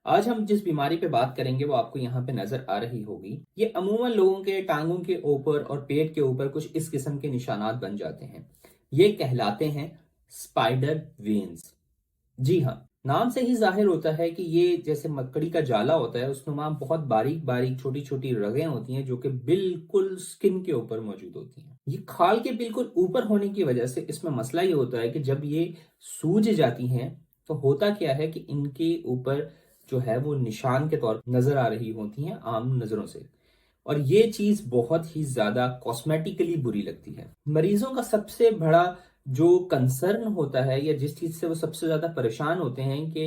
آج ہم جس بیماری پہ بات کریں گے وہ آپ کو یہاں پہ نظر آ رہی ہوگی۔ یہ عموماً لوگوں کے ٹانگوں کے اوپر اور پیٹ کے اوپر کچھ اس قسم کے نشانات بن جاتے ہیں۔ یہ کہلاتے ہیں اسپائڈر وینز۔ جی ہاں، نام سے ہی ظاہر ہوتا ہے کہ یہ جیسے مکڑی کا جالا ہوتا ہے، اس نما بہت باریک باریک چھوٹی چھوٹی رگیں ہوتی ہیں جو کہ بالکل سکن کے اوپر موجود ہوتی ہیں۔ یہ کھال کے بالکل اوپر ہونے کی وجہ سے اس میں مسئلہ یہ ہوتا ہے کہ جب یہ سوج جاتی ہیں تو ہوتا کیا ہے کہ ان کے اوپر جو ہے وہ نشان کے طور پر نظر آ رہی ہوتی ہیں عام نظروں سے، اور یہ چیز بہت ہی زیادہ کاسمیٹیکلی بری لگتی ہے۔ مریضوں کا سب سے بڑا جو کنسرن ہوتا ہے یا جس چیز سے وہ سب سے زیادہ پریشان ہوتے ہیں کہ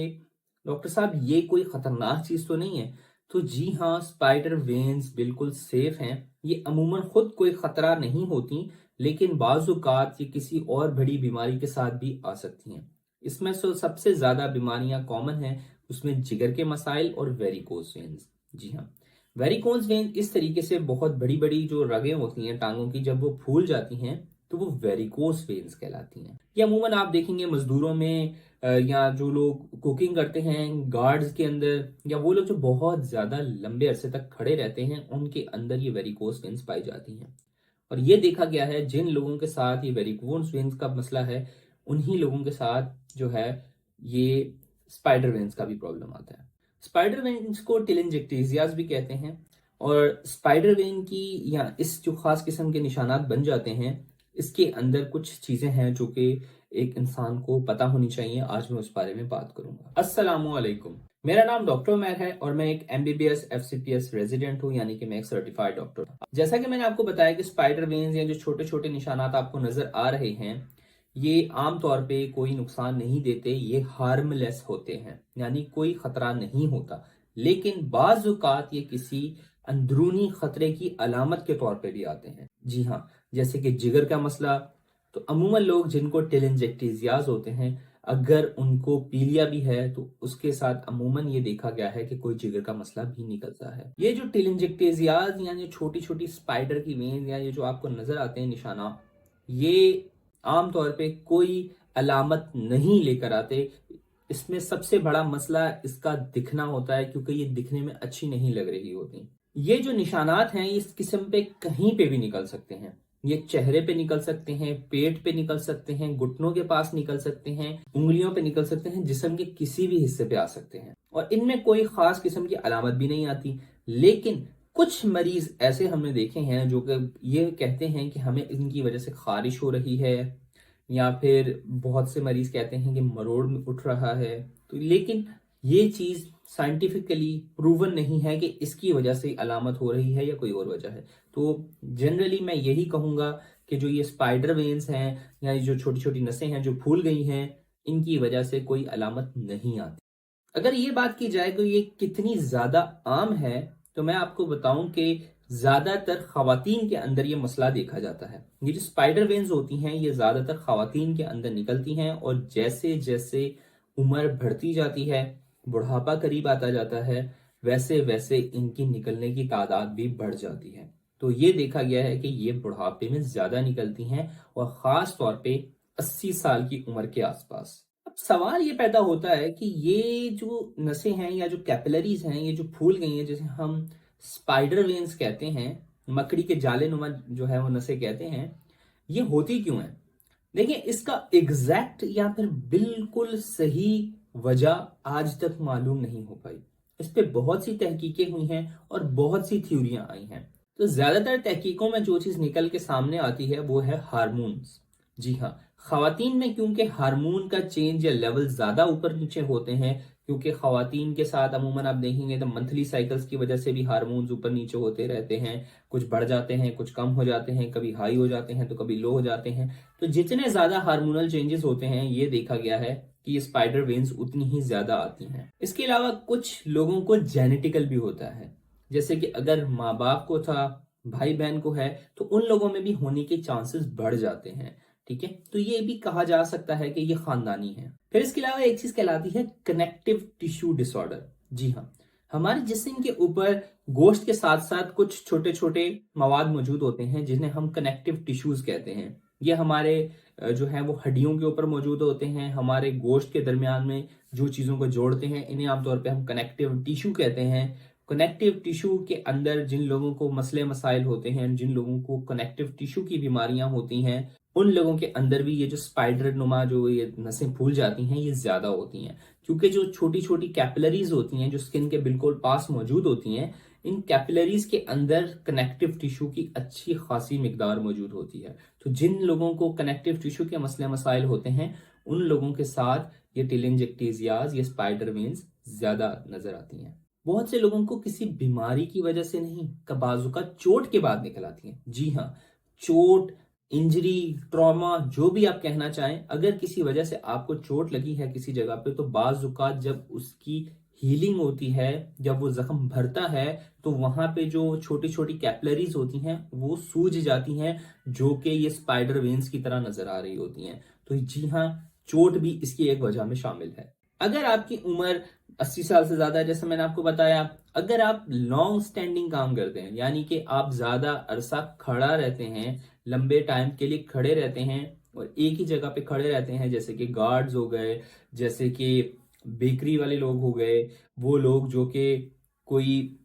ڈاکٹر صاحب یہ کوئی خطرناک چیز تو نہیں ہے؟ تو جی ہاں، اسپائڈر وینز بالکل سیف ہیں۔ یہ عموماً خود کوئی خطرہ نہیں ہوتی، لیکن بعض اوقات یہ کسی اور بڑی بیماری کے ساتھ بھی آ سکتی ہیں۔ اس میں سب سے زیادہ بیماریاں کامن ہیں، اس میں جگر کے مسائل اور ویریکوز وینز۔ جی ہاں، ویریکوز وینز اس طریقے سے بہت بڑی بڑی جو رگیں ہوتی ہیں ٹانگوں کی، جب وہ پھول جاتی ہیں تو وہ ویریکوز وینز کہلاتی ہیں۔ یہ عموماً آپ دیکھیں گے مزدوروں میں، یا جو لوگ کوکنگ کرتے ہیں گارڈز کے اندر، یا وہ لوگ جو بہت زیادہ لمبے عرصے تک کھڑے رہتے ہیں، ان کے اندر یہ ویریکوز وینز پائی جاتی ہیں۔ اور یہ دیکھا گیا ہے جن لوگوں کے ساتھ یہ ویریکوز وینز کا مسئلہ ہے، انہی لوگوں کے ساتھ جو ہے یہ اسپائڈر وینز کا بھی پرابلم آتا ہے۔ اسپائڈر وینز کو ٹیلنجیکٹیزیاز بھی کہتے ہیں، اور اسپائڈر وین کی یا اس جو خاص قسم کے نشانات بن جاتے ہیں، اس کے اندر کچھ چیزیں ہیں جو کہ ایک انسان کو پتہ ہونی چاہیے۔ آج میں اس بارے میں بات کروں گا۔ السلام علیکم، میرا نام ڈاکٹر عمیر ہے اور میں ایک MBBS FCPS ریزیڈنٹ ہوں، یعنی کہ میں ایک سرٹیفائڈ ڈاکٹر ہوں۔ جیسا کہ میں نے آپ کو بتایا کہ اسپائڈر وینز یا جو چھوٹے چھوٹے نشانات آپ کو نظر آ رہے ہیں، یہ عام طور پہ کوئی نقصان نہیں دیتے، یہ ہارم لیس ہوتے ہیں، یعنی کوئی خطرہ نہیں ہوتا، لیکن بعض اوقات یہ کسی اندرونی خطرے کی علامت کے طور پہ بھی آتے ہیں۔ جی ہاں، جیسے کہ جگر کا مسئلہ، تو عموماً لوگ جن کو ٹیلنجیکٹیزیاز ہوتے ہیں، اگر ان کو پیلیا بھی ہے تو اس کے ساتھ عموماً یہ دیکھا گیا ہے کہ کوئی جگر کا مسئلہ بھی نکلتا ہے۔ یہ جو ٹیلنجیکٹیزیاز یعنی چھوٹی چھوٹی اسپائڈر کی وینز یا یہ جو آپ کو نظر آتے ہیں نشانات، یہ عام طور پہ کوئی علامت نہیں لے کر آتے۔ اس میں سب سے بڑا مسئلہ اس کا دکھنا ہوتا ہے، کیونکہ یہ دکھنے میں اچھی نہیں لگ رہی ہوتی۔ یہ جو نشانات ہیں اس قسم پہ کہیں پہ بھی نکل سکتے ہیں۔ یہ چہرے پہ نکل سکتے ہیں، پیٹ پہ نکل سکتے ہیں، گھٹنوں کے پاس نکل سکتے ہیں، انگلیوں پہ نکل سکتے ہیں، جسم کے کسی بھی حصے پہ آ سکتے ہیں، اور ان میں کوئی خاص قسم کی علامت بھی نہیں آتی۔ لیکن کچھ مریض ایسے ہم نے دیکھے ہیں جو کہ یہ کہتے ہیں کہ ہمیں ان کی وجہ سے خارش ہو رہی ہے، یا پھر بہت سے مریض کہتے ہیں کہ مروڑ میں اٹھ رہا ہے، تو لیکن یہ چیز سائنٹیفکلی پروون نہیں ہے کہ اس کی وجہ سے علامت ہو رہی ہے یا کوئی اور وجہ ہے۔ تو جنرلی میں یہی کہوں گا کہ جو یہ اسپائڈر وینز ہیں یا جو چھوٹی چھوٹی نسیں ہیں جو پھول گئی ہیں، ان کی وجہ سے کوئی علامت نہیں آتی۔ اگر یہ بات کی جائے کہ یہ کتنی زیادہ عام ہے، تو میں آپ کو بتاؤں کہ زیادہ تر خواتین کے اندر یہ مسئلہ دیکھا جاتا ہے۔ یہ جو اسپائڈر وینز ہوتی ہیں یہ زیادہ تر خواتین کے اندر نکلتی ہیں، اور جیسے جیسے عمر بڑھتی جاتی ہے، بڑھاپا قریب آتا جاتا ہے، ویسے ویسے ان کی نکلنے کی تعداد بھی بڑھ جاتی ہے۔ تو یہ دیکھا گیا ہے کہ یہ بڑھاپے میں زیادہ نکلتی ہیں، اور خاص طور پہ 80 سال کی عمر کے آس پاس۔ اب سوال یہ پیدا ہوتا ہے کہ یہ جو نسیں ہیں یا جو کیپلریز ہیں، یہ جو پھول گئی ہیں، جسے ہم اسپائڈر وینز کہتے ہیں، مکڑی کے جالے نما جو ہے وہ نسیں کہتے ہیں، یہ ہوتی کیوں ہیں؟ دیکھیں، اس کا ایگزیکٹ یا پھر بالکل صحیح وجہ آج تک معلوم نہیں ہو پائی۔ اس پہ بہت سی تحقیقیں ہوئی ہیں اور بہت سی تھیوریاں آئی ہیں۔ تو زیادہ تر تحقیقوں میں جو چیز نکل کے سامنے آتی ہے وہ ہے ہارمونز۔ جی ہاں، خواتین میں کیونکہ ہارمون کا چینج یا لیول زیادہ اوپر نیچے ہوتے ہیں، کیونکہ خواتین کے ساتھ عموماً آپ دیکھیں گے تو منتھلی سائیکلز کی وجہ سے بھی ہارمونز اوپر نیچے ہوتے رہتے ہیں، کچھ بڑھ جاتے ہیں، کچھ کم ہو جاتے ہیں، کبھی ہائی ہو جاتے ہیں تو کبھی لو ہو جاتے ہیں۔ تو جتنے زیادہ ہارمونل چینجز ہوتے ہیں، یہ دیکھا گیا ہے کہ یہ اسپائڈر وینز اتنی ہی زیادہ آتی ہیں۔ اس کے علاوہ کچھ لوگوں کو جینیٹیکل بھی ہوتا ہے، جیسے کہ اگر ماں باپ کو تھا، بھائی بہن کو ہے، تو ان لوگوں میں بھی ہونے کے چانسز بڑھ جاتے ہیں۔ ٹھیک ہے، تو یہ بھی کہا جا سکتا ہے کہ یہ خاندانی ہے۔ پھر اس کے علاوہ ایک چیز کہلاتی ہے کنیکٹیو ٹیشو ڈس آرڈر۔ جی ہاں، ہمارے جسم کے اوپر گوشت کے ساتھ ساتھ کچھ چھوٹے چھوٹے مواد موجود ہوتے ہیں جنہیں ہم کنیکٹیو ٹیشوز کہتے ہیں۔ یہ ہمارے جو ہے وہ ہڈیوں کے اوپر موجود ہوتے ہیں، ہمارے گوشت کے درمیان میں جو چیزوں کو جوڑتے ہیں، انہیں عام طور پہ ہم کنیکٹیو ٹیشو کہتے ہیں۔ کنیکٹیو ٹیشو کے اندر جن لوگوں کو مسئلے مسائل ہوتے ہیں، جن لوگوں کو کنیکٹیو ٹیشو کی بیماریاں ہوتی ہیں، ان لوگوں کے اندر بھی یہ جو اسپائڈر نما جو یہ نسیں پھول جاتی ہیں یہ زیادہ ہوتی ہیں، کیونکہ جو چھوٹی چھوٹی کیپلریز ہوتی ہیں جو اسکن کے بالکل پاس موجود ہوتی ہیں، ان کیپلریز کے اندر کنیکٹیو ٹیشو کی اچھی خاصی مقدار موجود ہوتی ہے۔ تو جن لوگوں کو کنیکٹیو ٹیشو کے مسئلے مسائل ہوتے ہیں، ان لوگوں کے ساتھ یہ ٹیلنجیکٹیزیاز، یہ اسپائڈر وینز زیادہ نظر آتی ہیں۔ بہت سے لوگوں کو کسی بیماری کی وجہ سے نہیں، بعض اوقات چوٹ کے بعد نکل آتی ہیں۔ جی ہاں، چوٹ، انجری، ٹراما، جو بھی آپ کہنا چاہیں، اگر کسی وجہ سے آپ کو چوٹ لگی ہے کسی جگہ پہ، تو بعض اوقات جب اس کی ہیلنگ ہوتی ہے، جب وہ زخم بھرتا ہے، تو وہاں پہ جو چھوٹی چھوٹی کیپلریز ہوتی ہیں وہ سوج جاتی ہیں، جو کہ یہ اسپائڈر وینز کی طرح نظر آ رہی ہوتی ہیں۔ تو جی ہاں، چوٹ بھی اس کی ایک وجہ میں شامل ہے۔ اگر آپ کی عمر 80 سال سے زیادہ ہے، جیسے میں نے آپ کو بتایا، اگر آپ لانگ سٹینڈنگ کام کرتے ہیں، یعنی کہ آپ زیادہ عرصہ کھڑا رہتے ہیں، لمبے ٹائم کے لیے کھڑے رہتے ہیں اور ایک ہی جگہ پہ کھڑے رہتے ہیں، جیسے کہ گارڈز ہو گئے، جیسے کہ بیکری والے لوگ ہو گئے، وہ لوگ جو کہ کوئی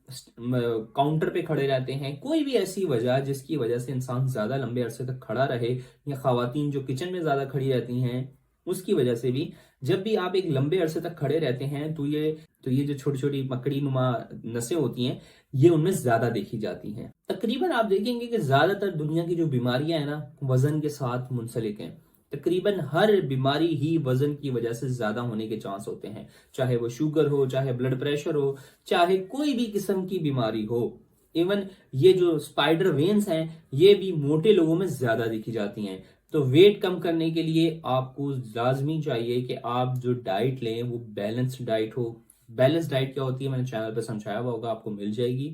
کاؤنٹر پہ کھڑے رہتے ہیں، کوئی بھی ایسی وجہ جس کی وجہ سے انسان زیادہ لمبے عرصے تک کھڑا رہے، یا خواتین جو کچن میں زیادہ کھڑی رہتی ہیں اس کی وجہ سے بھی، جب بھی آپ ایک لمبے عرصے تک کھڑے رہتے ہیں تو یہ جو چھوٹی چھوٹی مکڑی نما نسیں ہوتی ہیں یہ ان میں زیادہ دیکھی جاتی ہیں۔ تقریباً آپ دیکھیں گے کہ زیادہ تر دنیا کی جو بیماریاں ہیں نا، وزن کے ساتھ منسلک ہیں۔ تقریباً ہر بیماری ہی وزن کی وجہ سے زیادہ ہونے کے چانس ہوتے ہیں، چاہے وہ شوگر ہو، چاہے بلڈ پریشر ہو، چاہے کوئی بھی قسم کی بیماری ہو۔ ایون یہ جو اسپائڈر وینز ہیں یہ بھی موٹے لوگوں میں زیادہ دیکھی جاتی ہیں۔ تو ویٹ کم کرنے کے لیے آپ کو لازمی چاہیے کہ آپ جو ڈائٹ لیں وہ بیلنس ڈائٹ ہو۔ بیلنس ڈائٹ کیا ہوتی ہے میں نے چینل پہ سمجھایا ہوا ہوگا، آپ کو مل جائے گی۔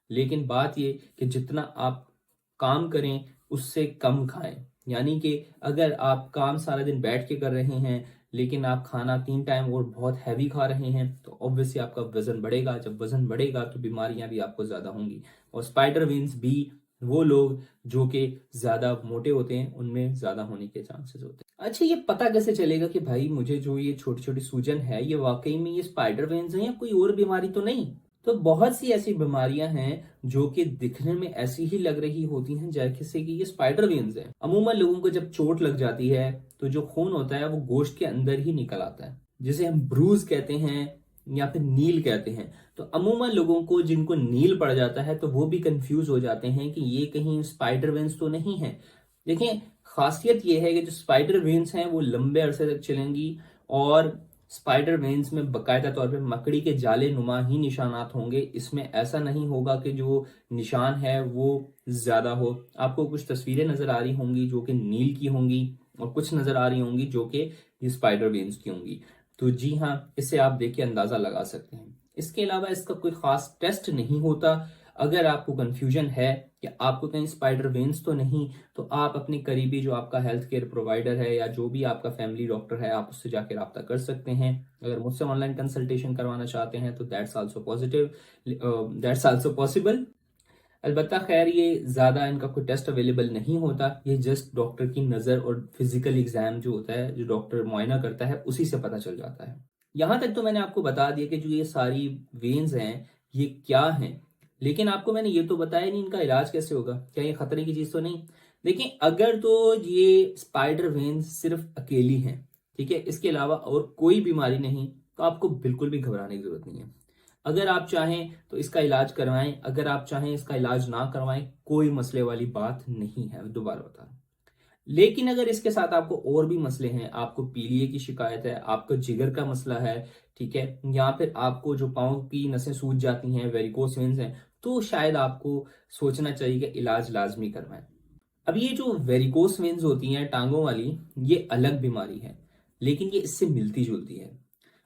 لیکن بات یہ کہ جتنا آپ کام کریں اس سے کم کھائیں، یعنی کہ اگر آپ کام سارا دن بیٹھ کے کر رہے ہیں لیکن آپ کھانا 3 ٹائم اور بہت ہیوی کھا رہے ہیں تو obviously آپ کا وزن بڑھے گا۔ جب وزن بڑھے گا تو بیماریاں بھی آپ کو زیادہ ہوں گی، اور اسپائڈر وینز بھی وہ لوگ جو کہ زیادہ موٹے ہوتے ہیں ان میں زیادہ ہونے کے چانسز ہوتے ہیں۔ اچھا، یہ پتہ کیسے چلے گا کہ بھائی مجھے جو یہ چھوٹی چھوٹی سوجن ہے یہ واقعی میں یہ اسپائڈر وینز ہیں یا کوئی اور بیماری تو نہیں؟ تو بہت سی ایسی بیماریاں ہیں جو کہ دکھنے میں ایسی ہی لگ رہی ہوتی ہیں جیسے کہ یہ اسپائڈر وینز ہیں۔ عموماً لوگوں کو جب چوٹ لگ جاتی ہے تو جو خون ہوتا ہے وہ گوشت کے اندر ہی نکل آتا ہے، جسے ہم بروز کہتے ہیں یا پھر نیل کہتے ہیں۔ تو عموماً لوگوں کو جن کو نیل پڑ جاتا ہے تو وہ بھی کنفیوز ہو جاتے ہیں کہ یہ کہیں اسپائڈر وینز تو نہیں ہے۔ دیکھیں، خاصیت یہ ہے کہ جو اسپائڈر وینز ہیں وہ لمبے عرصے تک چلیں گی، اور اسپائڈر وینز میں باقاعدہ طور پہ مکڑی کے جالے نما ہی نشانات ہوں گے۔ اس میں ایسا نہیں ہوگا کہ جو نشان ہے وہ زیادہ ہو۔ آپ کو کچھ تصویریں نظر آ رہی ہوں گی جو کہ نیل کی ہوں گی، اور کچھ نظر آ رہی ہوں گی جو کہ یہ اسپائڈر وینز کی ہوں گی۔ تو جی ہاں، اس سے آپ دیکھ کے اندازہ لگا سکتے ہیں۔ اس کے علاوہ اس کا کوئی خاص ٹیسٹ نہیں ہوتا۔ اگر آپ کو کنفیوژن ہے کہ آپ کو کہیں اسپائڈر وینز تو نہیں، تو آپ اپنے قریبی جو آپ کا ہیلتھ کیئر پرووائڈر ہے یا جو بھی آپ کا فیملی ڈاکٹر ہے، آپ اس سے جا کے رابطہ کر سکتے ہیں۔ اگر مجھ سے آن لائن کنسلٹیشن کروانا چاہتے ہیں تو دیٹس آلسو پاسبل۔ البتہ خیر، یہ زیادہ ان کا کوئی ٹیسٹ اویلیبل نہیں ہوتا، یہ جسٹ ڈاکٹر کی نظر اور فزیکل ایگزام جو ہوتا ہے، جو ڈاکٹر معائنہ کرتا ہے، اسی سے پتہ چل جاتا ہے۔ یہاں تک تو میں نے آپ کو بتا دیا کہ جو یہ ساری وینز ہیں یہ کیا ہیں، لیکن آپ کو میں نے یہ تو بتایا نہیں ان کا علاج کیسے ہوگا، کیا یہ خطرے کی چیز تو نہیں؟ دیکھیں، اگر تو یہ اسپائڈر وینز صرف اکیلی ہیں، ٹھیک ہے، اس کے علاوہ اور کوئی بیماری نہیں، تو آپ کو بالکل بھی گھبرانے کی ضرورت نہیں ہے۔ اگر آپ چاہیں تو اس کا علاج کروائیں، اگر آپ چاہیں اس کا علاج نہ کروائیں، کوئی مسئلے والی بات نہیں ہے، دوبارہ بتا رہا ہوں۔ لیکن اگر اس کے ساتھ آپ کو اور بھی مسئلے ہیں، آپ کو پیلیے کی شکایت ہے، آپ کو جگر کا مسئلہ ہے، ٹھیک ہے، یا پھر آپ کو جو پاؤں کی نسیں سوج جاتی ہیں، ویریکوس وینز ہیں، تو شاید آپ کو سوچنا چاہیے کہ علاج لازمی کروائیں۔ اب یہ جو ویریکوس وینز ہوتی ہیں ٹانگوں والی، یہ الگ بیماری ہے، لیکن یہ اس سے ملتی جلتی ہے۔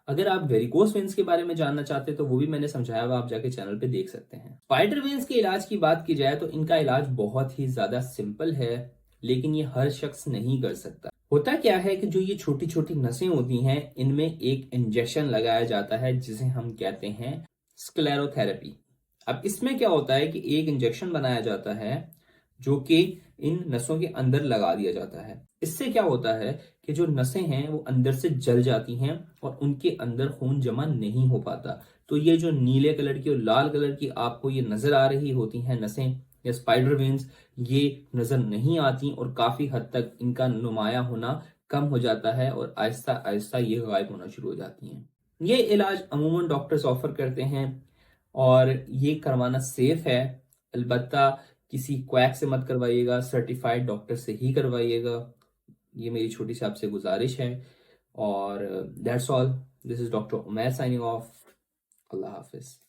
اگر آپ ویریکوس وینز کے بارے میں جاننا چاہتے ہیں تو وہ بھی میں نے سمجھایا ہوا، آپ جا کے چینل پہ دیکھ سکتے ہیں۔ اسپائڈر وینز کے علاج کی بات کی جائے تو ان کا علاج بہت ہی زیادہ سمپل ہے، لیکن یہ ہر شخص نہیں کر سکتا۔ ہوتا کیا ہے کہ جو یہ چھوٹی چھوٹی نسیں ہوتی ہیں ان میں ایک انجیکشن لگایا جاتا ہے جسے ہم کہتے ہیں اسکلیرو تھراپی۔ اب اس میں کیا ہوتا ہے کہ ایک انجیکشن بنایا جاتا ہے جو کہ ان نسوں کے اندر لگا دیا جاتا ہے۔ اس سے کیا ہوتا ہے کہ جو نسیں ہیں وہ اندر سے جل جاتی ہیں اور ان کے اندر خون جمع نہیں ہو پاتا۔ تو یہ جو نیلے کلر کی اور لال کلر کی آپ کو یہ نظر آ رہی ہوتی ہیں نسیں یا اسپائڈر وینز، یہ نظر نہیں آتی اور کافی حد تک ان کا نمایاں ہونا کم ہو جاتا ہے اور آہستہ آہستہ یہ غائب ہونا شروع ہو جاتی ہیں۔ یہ علاج عموماً ڈاکٹرز آفر کرتے ہیں اور یہ کروانا سیف ہے، البتہ کسی کویک سے مت کروائیے گا، سرٹیفائڈ ڈاکٹر سے ہی کروائیے گا۔ یہ میری چھوٹی سی آپ سے گزارش ہے، اور that's all, this is doctor Umair signing off. اللہ حافظ۔